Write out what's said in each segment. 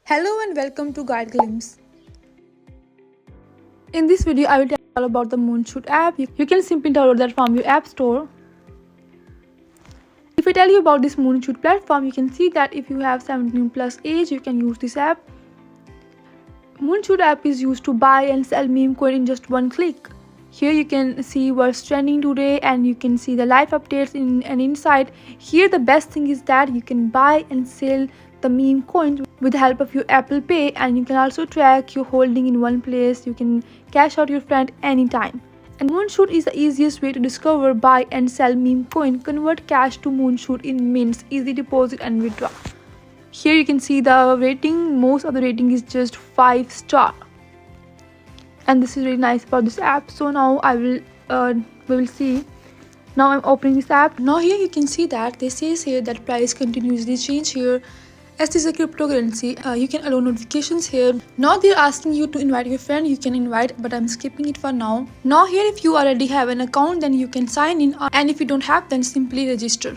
Hello and welcome to Guide Glimpse. In this video, I will tell you all about the Moonshot app. You can simply download that from your app store. If I tell you about this Moonshot platform, you can see that if you have 17 plus age, you can use this app. Moonshot app is used to buy and sell meme coin in just one click. Here you can see what's trending today and you can see the live updates and inside. Here the best thing is that you can buy and sell the meme coins with the help of your Apple Pay, and you can also track your holding in one place. You can cash out your friend anytime. And Moonshot is the easiest way to discover, buy and sell meme coin. Convert cash to Moonshot in minutes, easy deposit and withdraw. Here you can see the rating. Most of the rating is just 5 star. And this is really nice about this app. So now we will see. Now I'm opening this app. Now here you can see that they says here that price continuously change here. As this is a cryptocurrency, you can allow notifications here. Now they're asking you to invite your friend. You can invite, but I'm skipping it for now. Now here, if you already have an account, then you can sign in, and if you don't have, then simply register.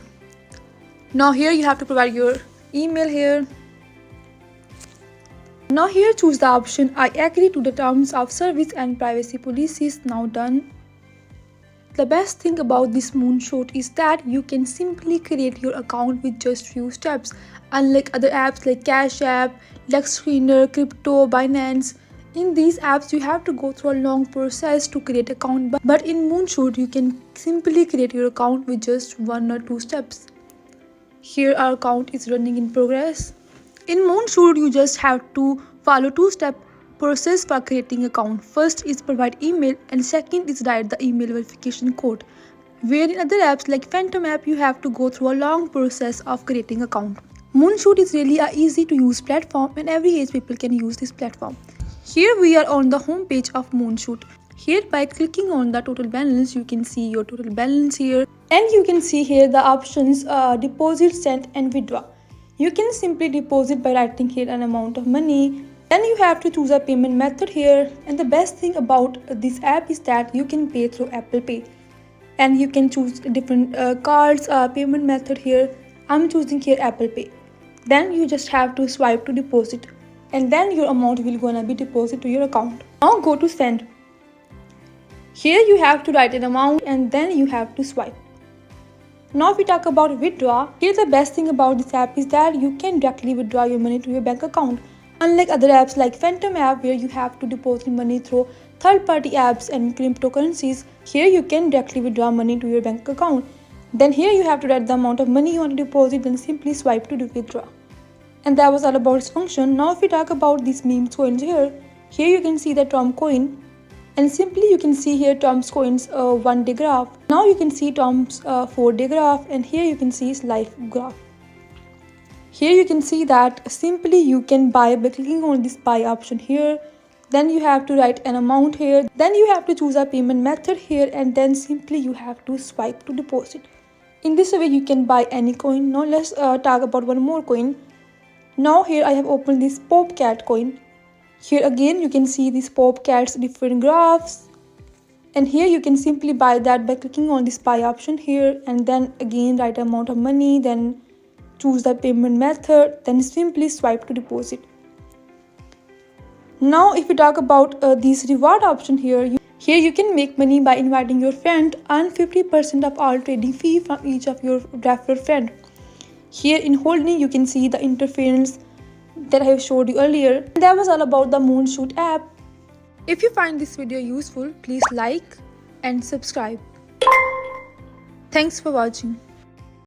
Now here you have to provide your email here. Now here choose the option I agree to the terms of service and privacy policies. Now done. The best thing about this Moonshot is that you can simply create your account with just few steps. Unlike other apps like Cash App, Lex Screener, Crypto, Binance, in these apps you have to go through a long process to create an account. But in Moonshot you can simply create your account with just 1 or 2 steps. Here our account is running in progress. In Moonshot you just have to follow 2-step process for creating account. First is provide email and second is write the email verification code. Where in other apps like Phantom app you have to go through a long process of creating account. Moonshot is really a easy to use platform and every age people can use this platform. Here we are on the home page of Moonshot. Here by clicking on the total balance you can see your total balance here, and you can see here the options deposit, send and withdraw. You can simply deposit by writing here an amount of money. Then you have to choose a payment method here, and the best thing about this app is that you can pay through Apple Pay, and you can choose different cards payment method here. I'm choosing here Apple Pay. Then you just have to swipe to deposit, and then your amount will gonna be deposited to your account. Now go to send. Here you have to write an amount and then you have to swipe. Now if we talk about withdraw, here the best thing about this app is that you can directly withdraw your money to your bank account. Unlike other apps like Phantom app where you have to deposit money through third-party apps and cryptocurrencies, here you can directly withdraw money to your bank account. Then here you have to write the amount of money you want to deposit, then simply swipe to withdraw. And that was all about its function. Now if we talk about these meme coins here you can see the Tom coin, and simply you can see here Tom's coins 1 day graph. Now you can see Tom's 4 day graph, and here you can see his life graph. Here you can see that simply you can buy by clicking on this buy option here. Then you have to write an amount here. Then you have to choose a payment method here, and then simply you have to swipe to deposit. In this way you can buy any coin. Now let's talk about one more coin. Now here I have opened this Pop Cat coin. Here again you can see these Pop Cat's different graphs. And here you can simply buy that by clicking on this buy option here, and then again write amount of money, then choose the payment method, then simply swipe to deposit. Now if we talk about this reward option here you can make money by inviting your friend, earn 50% of all trading fee from each of your referred friend. Here in holding you can see the interference that I have showed you earlier. And that was all about the Moonshot app. If you find this video useful, please like and subscribe. Thanks for watching.